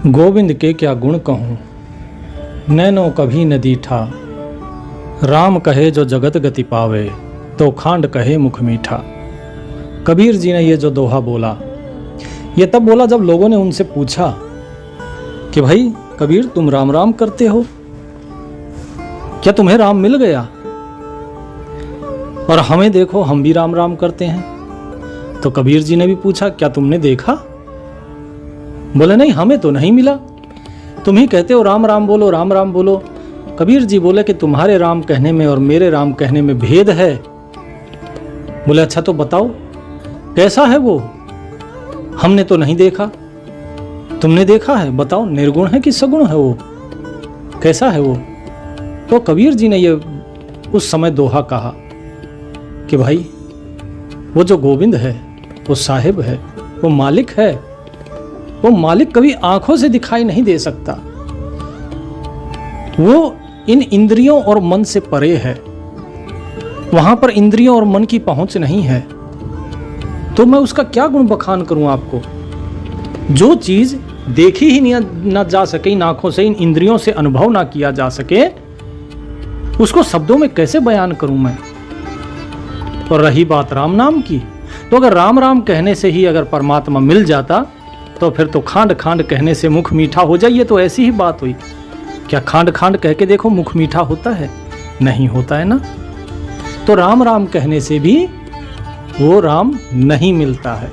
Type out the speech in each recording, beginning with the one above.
गोविंद के क्या गुण कहूँ, नैनो कभी न दीठा। राम कहे जो जगत गति पावे, तो खांड कहे मुख मीठा। कबीर जी ने ये जो दोहा बोला, ये तब बोला जब लोगों ने उनसे पूछा कि भाई कबीर तुम राम राम करते हो, क्या तुम्हें राम मिल गया? और हमें देखो हम भी राम राम करते हैं। तो कबीर जी ने भी पूछा क्या तुमने देखा? बोले नहीं हमें तो नहीं मिला, तुम ही कहते हो राम राम बोलो राम राम बोलो। कबीर जी बोले कि तुम्हारे राम कहने में और मेरे राम कहने में भेद है। बोले अच्छा तो बताओ कैसा है वो, हमने तो नहीं देखा, तुमने देखा है, बताओ निर्गुण है कि सगुण है वो, कैसा है वो? तो कबीर जी ने ये उस समय दोहा कहा कि भाई वो जो गोविंद है, वो साहिब है, वो मालिक है, वो मालिक कभी आंखों से दिखाई नहीं दे सकता, वो इन इंद्रियों और मन से परे है, वहां पर इंद्रियों और मन की पहुंच नहीं है। तो मैं उसका क्या गुण बखान करूं आपको? जो चीज देखी ही ना जा सके इन आंखों से, इन इंद्रियों से अनुभव ना किया जा सके, उसको शब्दों में कैसे बयान करूं मैं? और रही बात राम नाम की, तो अगर राम राम कहने से ही अगर परमात्मा मिल जाता तो फिर तो खांड खांड कहने से मुख मीठा हो जाइए। तो ऐसी ही बात हुई। क्या खांड खांड कह के देखो मुख मीठा होता है? नहीं होता है ना। तो राम राम कहने से भी वो राम नहीं मिलता है।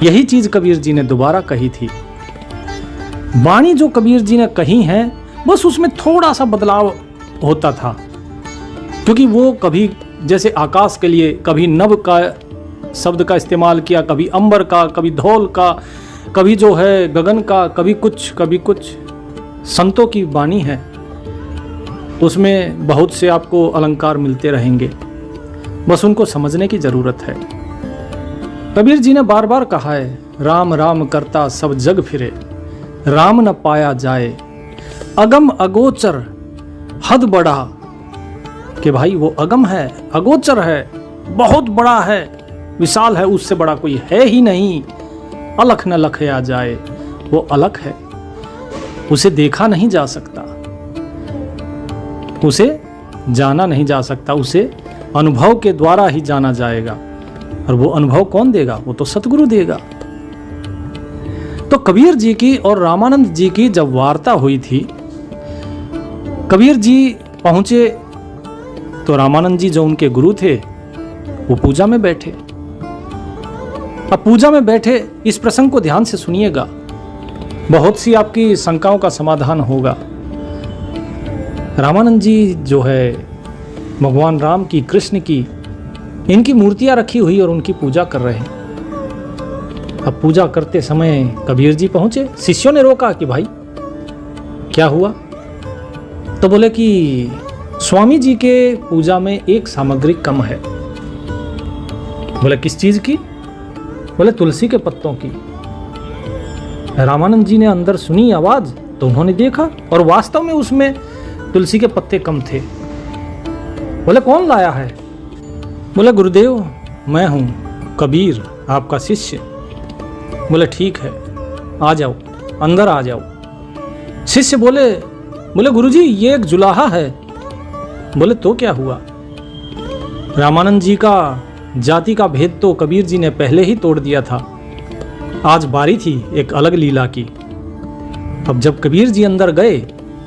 यही चीज कबीर जी ने दोबारा कही थी। वाणी जो कबीर जी ने कही है, बस उसमें थोड़ा सा बदलाव होता था, क्योंकि वो कभी जैसे आकाश के लिए कभी नभ का शब्द का इस्तेमाल किया, कभी अंबर का, कभी धौल का, कभी जो है गगन का, कभी कुछ। संतों की वाणी है, उसमें बहुत से आपको अलंकार मिलते रहेंगे, बस उनको समझने की जरूरत है। कबीर जी ने बार बार कहा है, राम राम करता सब जग फिरे, राम न पाया जाए, अगम अगोचर हद बढ़ा। कि भाई वो अगम है, अगोचर है, बहुत बड़ा है, विशाल है, उससे बड़ा कोई है ही नहीं। अलख न लख आ जाए, वो अलख है, उसे देखा नहीं जा सकता, उसे जाना नहीं जा सकता, उसे अनुभव के द्वारा ही जाना जाएगा। और वो अनुभव कौन देगा? वो तो सतगुरु देगा। तो कबीर जी की और रामानंद जी की जब वार्ता हुई थी, कबीर जी पहुंचे तो रामानंद जी जो उनके गुरु थे वो पूजा में बैठे। अब पूजा में बैठे, इस प्रसंग को ध्यान से सुनिएगा, बहुत सी आपकी शंकाओं का समाधान होगा। रामानंद जी जो है भगवान राम की, कृष्ण की, इनकी मूर्तियां रखी हुई और उनकी पूजा कर रहे हैं। अब पूजा करते समय कबीर जी पहुंचे, शिष्यों ने रोका कि भाई क्या हुआ? तो बोले कि स्वामी जी के पूजा में एक सामग्री कम है। बोले किस चीज की? बोले तुलसी के पत्तों की। रामानंद जी ने अंदर सुनी आवाज तो उन्होंने देखा और वास्तव में उसमें तुलसी के पत्ते कम थे। बोले कौन लाया है? बोले गुरुदेव मैं हूं कबीर, आपका शिष्य। बोले ठीक है, आ जाओ, अंदर आ जाओ। शिष्य बोले गुरुजी ये एक जुलाहा है। बोले तो क्या हुआ? रामानंद जी का जाति का भेद तो कबीर जी ने पहले ही तोड़ दिया था, आज बारी थी एक अलग लीला की। अब जब कबीर जी अंदर गए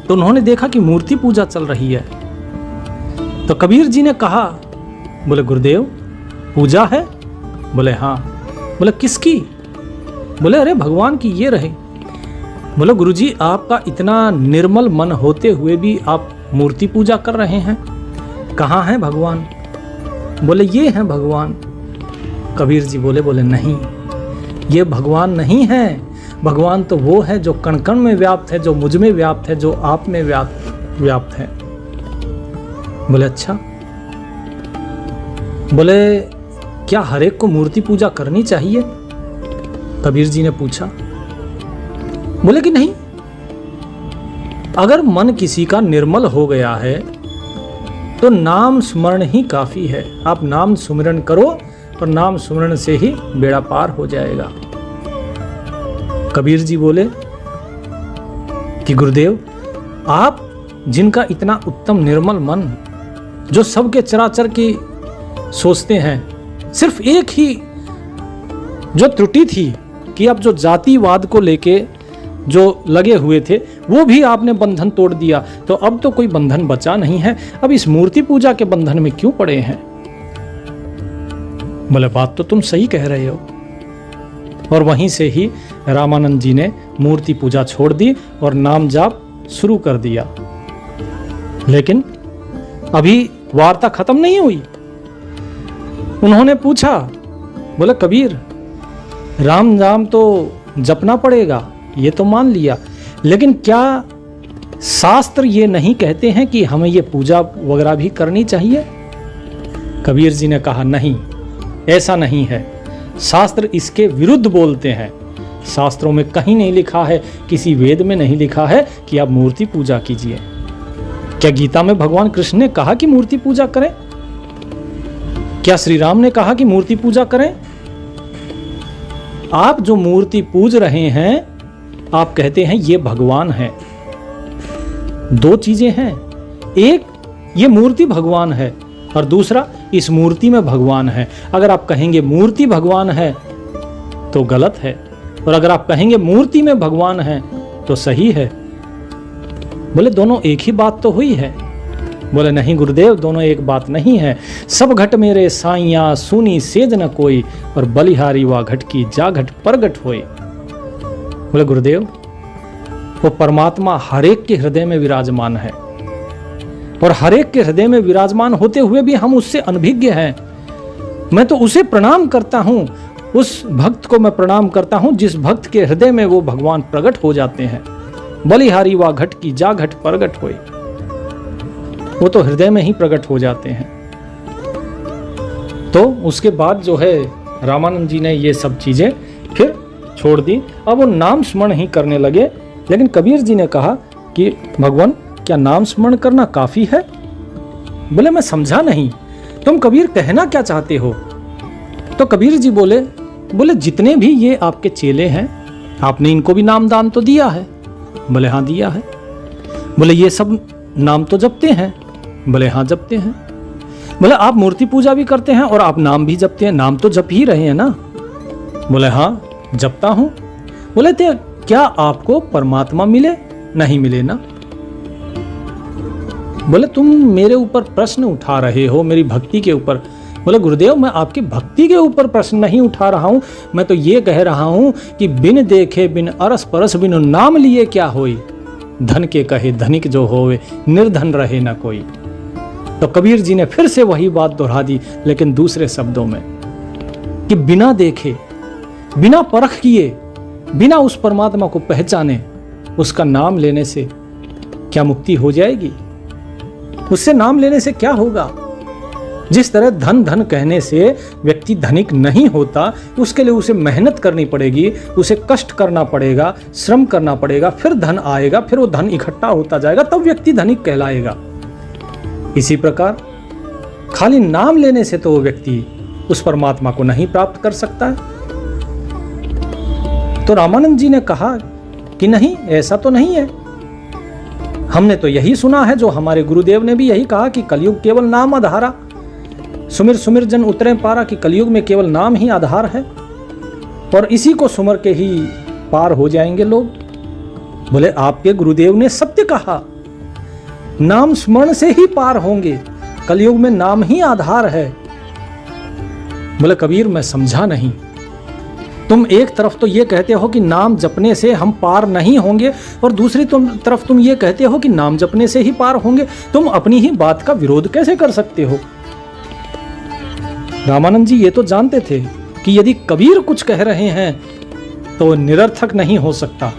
तो उन्होंने देखा कि मूर्ति पूजा चल रही है। तो कबीर जी ने कहा, बोले गुरुदेव पूजा है? बोले हाँ। बोले किसकी? बोले अरे भगवान की ये रहे। बोले गुरुजी आपका इतना निर्मल मन होते हुए भी आप मूर्ति पूजा कर रहे हैं, कहाँ है भगवान? बोले ये हैं भगवान। कबीर जी बोले नहीं, ये भगवान नहीं है, भगवान तो वो है जो कण कण में व्याप्त है, जो मुझ में व्याप्त है, जो आप में व्याप्त है। बोले अच्छा। बोले क्या हर एक को मूर्ति पूजा करनी चाहिए? कबीर जी ने पूछा। बोले कि नहीं, अगर मन किसी का निर्मल हो गया है तो नाम स्मरण ही काफी है। आप नाम सुमिरन करो और नाम सुमिरन से ही बेड़ा पार हो जाएगा। कबीर जी बोले कि गुरुदेव, आप जिनका इतना उत्तम निर्मल मन, जो सबके चराचर की सोचते हैं, सिर्फ एक ही जो त्रुटि थी कि आप जो जातिवाद को लेके जो लगे हुए थे वो भी आपने बंधन तोड़ दिया, तो अब तो कोई बंधन बचा नहीं है, अब इस मूर्ति पूजा के बंधन में क्यों पड़े हैं? बोले बात तो तुम सही कह रहे हो। और वहीं से ही रामानंद जी ने मूर्ति पूजा छोड़ दी और नाम जाप शुरू कर दिया। लेकिन अभी वार्ता खत्म नहीं हुई। उन्होंने पूछा, बोले कबीर, राम नाम तो जपना पड़ेगा, ये तो मान लिया, लेकिन क्या शास्त्र ये नहीं कहते हैं कि हमें ये पूजा वगैरह भी करनी चाहिए? कबीर जी ने कहा नहीं, ऐसा नहीं है, शास्त्र इसके विरुद्ध बोलते हैं। शास्त्रों में कहीं नहीं लिखा है, किसी वेद में नहीं लिखा है कि आप मूर्ति पूजा कीजिए। क्या गीता में भगवान कृष्ण ने कहा कि मूर्ति पूजा करें? क्या श्री राम ने कहा कि मूर्ति पूजा करें? आप जो मूर्ति पूज रहे हैं, आप कहते हैं ये भगवान है। दो चीजें हैं, एक ये मूर्ति भगवान है और दूसरा इस मूर्ति में भगवान है। अगर आप कहेंगे मूर्ति भगवान है तो गलत है, और अगर आप कहेंगे मूर्ति में भगवान है तो सही है। बोले दोनों एक ही बात तो हुई है। बोले नहीं गुरुदेव, दोनों एक बात नहीं है। सब घट मेरे साइया सुनी सेज न कोई, और बलिहारी वा घट की जा घट परगट होए। बोले गुरुदेव, वो परमात्मा हर एक के हृदय में विराजमान है, और हर एक के हृदय में विराजमान होते हुए भी हम उससे अनभिज्ञ हैं। मैं तो उसे प्रणाम करता हूं, उस भक्त को मैं प्रणाम करता हूं जिस भक्त के हृदय में वो भगवान प्रकट हो जाते हैं। बलिहारी वा घट की जा घट प्रगट होए, वो तो हृदय में ही प्रकट हो जाते हैं। तो उसके बाद जो है रामानंद जी ने ये सब चीजें फिर छोड़ दी। अब वो नाम स्मरण ही करने लगे। लेकिन कबीर जी ने कहा कि भगवान, क्या नाम स्मरण करना काफी है? बोले मैं समझा नहीं, तुम कबीर कहना क्या चाहते हो? तो कबीर जी बोले जितने भी ये आपके चेले हैं, आपने इनको भी नाम दान तो दिया है? बोले हाँ दिया है। बोले ये सब नाम तो जपते हैं? बोले हाँ जपते हैं। बोले आप मूर्ति पूजा भी करते हैं और आप नाम भी जपते हैं, नाम तो जप ही रहे हैं ना? बोले हाँ जपता हूं। बोले थे क्या आपको परमात्मा मिले? नहीं मिले ना। बोले तुम मेरे ऊपर प्रश्न उठा रहे हो, मेरी भक्ति के ऊपर। बोले गुरुदेव, मैं आपकी भक्ति के ऊपर प्रश्न नहीं उठा रहा हूं, मैं तो ये कह रहा हूं कि बिन देखे बिन अरस परस बिन नाम लिए क्या होई, धन के कहे धनिक जो होवे निर्धन रहे ना कोई। तो कबीर जी ने फिर से वही बात दोहरा दी, लेकिन दूसरे शब्दों में, कि बिना देखे, बिना परख किए, बिना उस परमात्मा को पहचाने उसका नाम लेने से क्या मुक्ति हो जाएगी? उससे नाम लेने से क्या होगा? जिस तरह धन धन कहने से व्यक्ति धनिक नहीं होता, उसके लिए उसे मेहनत करनी पड़ेगी, उसे कष्ट करना पड़ेगा, श्रम करना पड़ेगा, फिर धन आएगा, फिर वो धन इकट्ठा होता जाएगा, तब व्यक्ति धनिक कहलाएगा। इसी प्रकार खाली नाम लेने से तो वो व्यक्ति उस परमात्मा को नहीं प्राप्त कर सकता है। तो रामानंद जी ने कहा कि नहीं, ऐसा तो नहीं है। हमने तो यही सुना है, जो हमारे गुरुदेव ने भी यही कहा कि कलयुग केवल नाम आधारा, सुमिर सुमिर जन उतरे पारा, कि कलयुग में केवल नाम ही आधार है और इसी को सुमर के ही पार हो जाएंगे लोग। बोले आपके गुरुदेव ने सत्य कहा, नाम स्मरण से ही पार होंगे, कलयुग में नाम ही आधार है। बोले कबीर, मैं समझा नहीं। तुम एक तरफ तो ये कहते हो कि नाम जपने से हम पार नहीं होंगे, और दूसरी तरफ तुम ये कहते हो कि नाम जपने से ही पार होंगे। तुम अपनी ही बात का विरोध कैसे कर सकते हो? रामानंद जी ये तो जानते थे कि यदि कबीर कुछ कह रहे हैं तो निरर्थक नहीं हो सकता।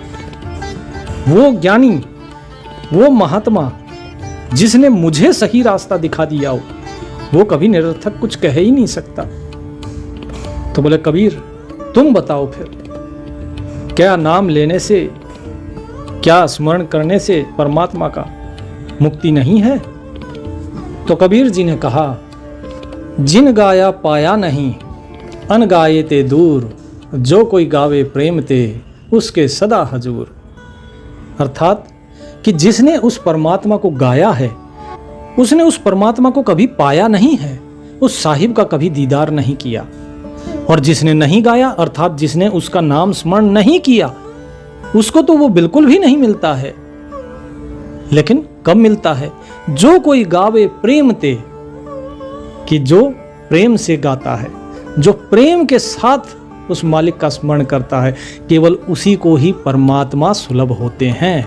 वो ज्ञानी, वो महात्मा जिसने मुझे सही रास्ता दिखा दिया हो, वो कभी निरर्थक कुछ कह ही नहीं सकता। तो बोले कबीर, तुम बताओ फिर, क्या नाम लेने से, क्या स्मरण करने से परमात्मा का मुक्ति नहीं है? तो कबीर जी ने कहा, जिन गाया पाया नहीं, अन गाये ते दूर, जो कोई गावे प्रेम ते, उसके सदा हजूर। अर्थात कि जिसने उस परमात्मा को गाया है उसने उस परमात्मा को कभी पाया नहीं है, उस साहिब का कभी दीदार नहीं किया। और जिसने नहीं गाया अर्थात जिसने उसका नाम स्मरण नहीं किया उसको तो वो बिल्कुल भी नहीं मिलता है। लेकिन कब मिलता है? जो कोई गावे प्रेम ते, कि जो प्रेम से गाता है, जो प्रेम के साथ उस मालिक का स्मरण करता है, केवल उसी को ही परमात्मा सुलभ होते हैं।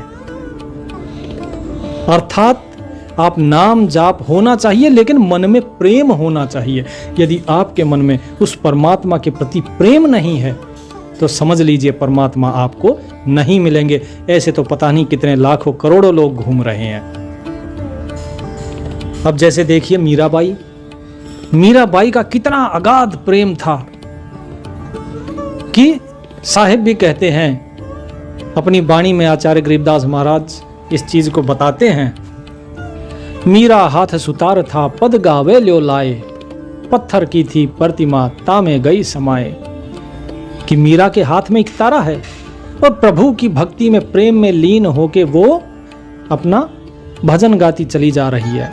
अर्थात आप नाम जाप होना चाहिए लेकिन मन में प्रेम होना चाहिए। यदि आपके मन में उस परमात्मा के प्रति प्रेम नहीं है तो समझ लीजिए परमात्मा आपको नहीं मिलेंगे। ऐसे तो पता नहीं कितने लाखों करोड़ों लोग घूम रहे हैं। अब जैसे देखिए मीराबाई का कितना अगाध प्रेम था कि साहिब भी कहते हैं अपनी वाणी में, आचार्य गरीबदास महाराज इस चीज को बताते हैं, मीरा हाथ सुतार था पद गावे ल्यो लाए, पत्थर की थी प्रतिमा तामे गई समाए। कि मीरा के हाथ में एक तारा है और प्रभु की भक्ति में प्रेम में लीन होके वो अपना भजन गाती चली जा रही है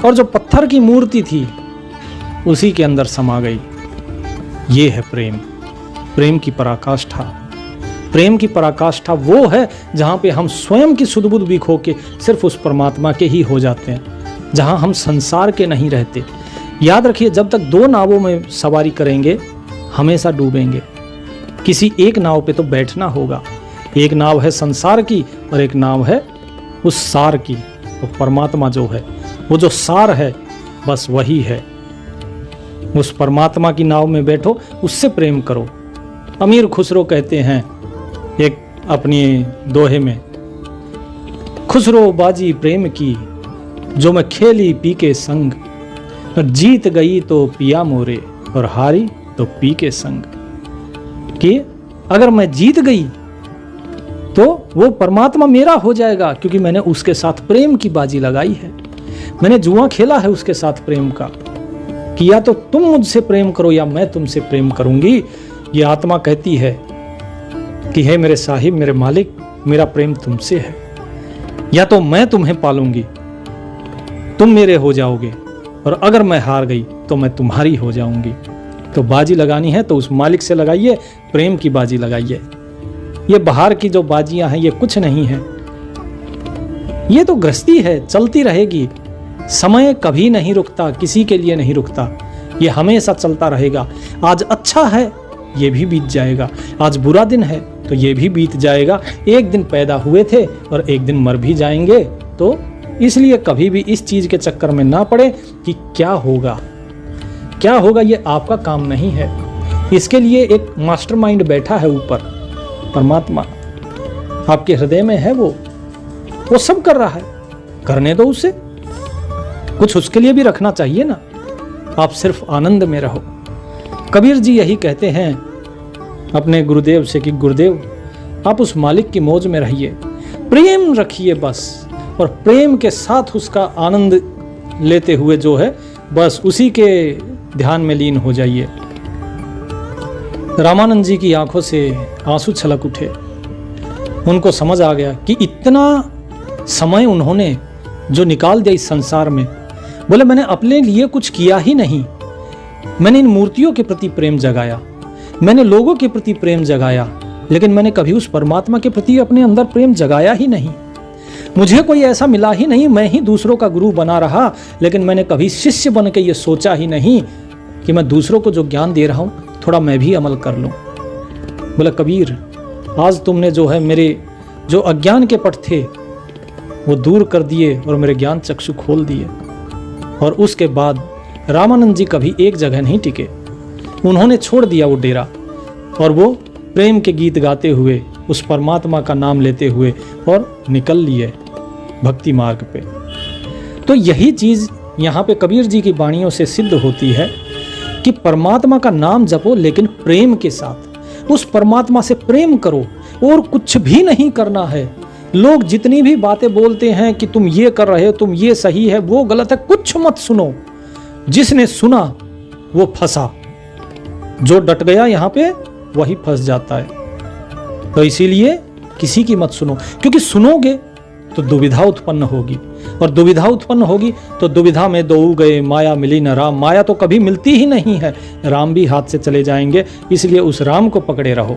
और जो पत्थर की मूर्ति थी उसी के अंदर समा गई। ये है प्रेम, प्रेम की पराकाष्ठा। प्रेम की पराकाष्ठा वो है जहां पे हम स्वयं की सुध बुध भी खो के सिर्फ उस परमात्मा के ही हो जाते हैं, जहां हम संसार के नहीं रहते। याद रखिए, जब तक दो नावों में सवारी करेंगे हमेशा डूबेंगे। किसी एक नाव पे तो बैठना होगा। एक नाव है संसार की और एक नाव है उस सार की। तो परमात्मा जो है वो जो सार है बस वही है। उस परमात्मा की नाव में बैठो, उससे प्रेम करो। अमीर खुसरो कहते हैं एक अपनी दोहे में, खुसरो बाजी प्रेम की जो मैं खेली पी के संग, जीत गई तो पिया मोरे और हारी तो पी के संग। कि अगर मैं जीत गई तो वो परमात्मा मेरा हो जाएगा क्योंकि मैंने उसके साथ प्रेम की बाजी लगाई है। मैंने जुआ खेला है उसके साथ प्रेम का कि या तो तुम मुझसे प्रेम करो या मैं तुमसे प्रेम करूंगी। ये आत्मा कहती है कि हे मेरे साहिब, मेरे मालिक, मेरा प्रेम तुमसे है। या तो मैं तुम्हें पालूंगी, तुम मेरे हो जाओगे, और अगर मैं हार गई तो मैं तुम्हारी हो जाऊंगी। तो बाजी लगानी है तो उस मालिक से लगाइए, प्रेम की बाजी लगाइए। ये बाहर की जो बाजियां हैं ये कुछ नहीं है। ये तो गृहस्थी है, चलती रहेगी। समय कभी नहीं रुकता, किसी के लिए नहीं रुकता। ये हमेशा चलता रहेगा। आज अच्छा है ये भी बीत जाएगा, आज बुरा दिन है तो ये भी बीत जाएगा। एक दिन पैदा हुए थे और एक दिन मर भी जाएंगे। तो इसलिए कभी भी इस चीज के चक्कर में ना पड़े कि क्या होगा क्या होगा, ये आपका काम नहीं है। इसके लिए एक मास्टरमाइंड बैठा है ऊपर, परमात्मा आपके हृदय में है। वो सब कर रहा है, करने दो उसे। कुछ उसके लिए भी रखना चाहिए ना। आप सिर्फ आनंद में रहो। कबीर जी यही कहते हैं अपने गुरुदेव से कि गुरुदेव आप उस मालिक की मौज में रहिए, प्रेम रखिए बस, और प्रेम के साथ उसका आनंद लेते हुए जो है बस उसी के ध्यान में लीन हो जाइए। रामानंद जी की आंखों से आंसू छलक उठे। उनको समझ आ गया कि इतना समय उन्होंने जो निकाल दिया इस संसार में, बोले मैंने अपने लिए कुछ किया ही नहीं। मैंने इन मूर्तियों के प्रति प्रेम जगाया, मैंने लोगों के प्रति प्रेम जगाया, लेकिन मैंने कभी उस परमात्मा के प्रति अपने अंदर प्रेम जगाया ही नहीं। मुझे कोई ऐसा मिला ही नहीं, मैं ही दूसरों का गुरु बना रहा, लेकिन मैंने कभी शिष्य बन के ये सोचा ही नहीं कि मैं दूसरों को जो ज्ञान दे रहा हूँ थोड़ा मैं भी अमल कर लूँ। बोला कबीर आज तुमने जो है मेरे जो अज्ञान के पट थे वो दूर कर दिए और मेरे ज्ञान चक्षु खोल दिए। और उसके बाद रामानंद जी कभी एक जगह नहीं टिके। उन्होंने छोड़ दिया वो डेरा और वो प्रेम के गीत गाते हुए उस परमात्मा का नाम लेते हुए और निकल लिए भक्ति मार्ग पे। तो यही चीज यहाँ पे कबीर जी की वाणियों से सिद्ध होती है कि परमात्मा का नाम जपो लेकिन प्रेम के साथ। उस परमात्मा से प्रेम करो और कुछ भी नहीं करना है। लोग जितनी भी बातें बोलते हैं कि तुम ये कर रहे हो, तुम ये सही है, वो गलत है, कुछ मत सुनो। जिसने सुना वो फंसा, जो डट गया यहाँ पे वही फंस जाता है। तो इसीलिए किसी की मत सुनो, क्योंकि सुनोगे तो दुविधा उत्पन्न होगी, और दुविधा उत्पन्न होगी तो दुविधा में दो गए माया मिली न राम। माया तो कभी मिलती ही नहीं है, राम भी हाथ से चले जाएंगे, इसलिए उस राम को पकड़े रहो।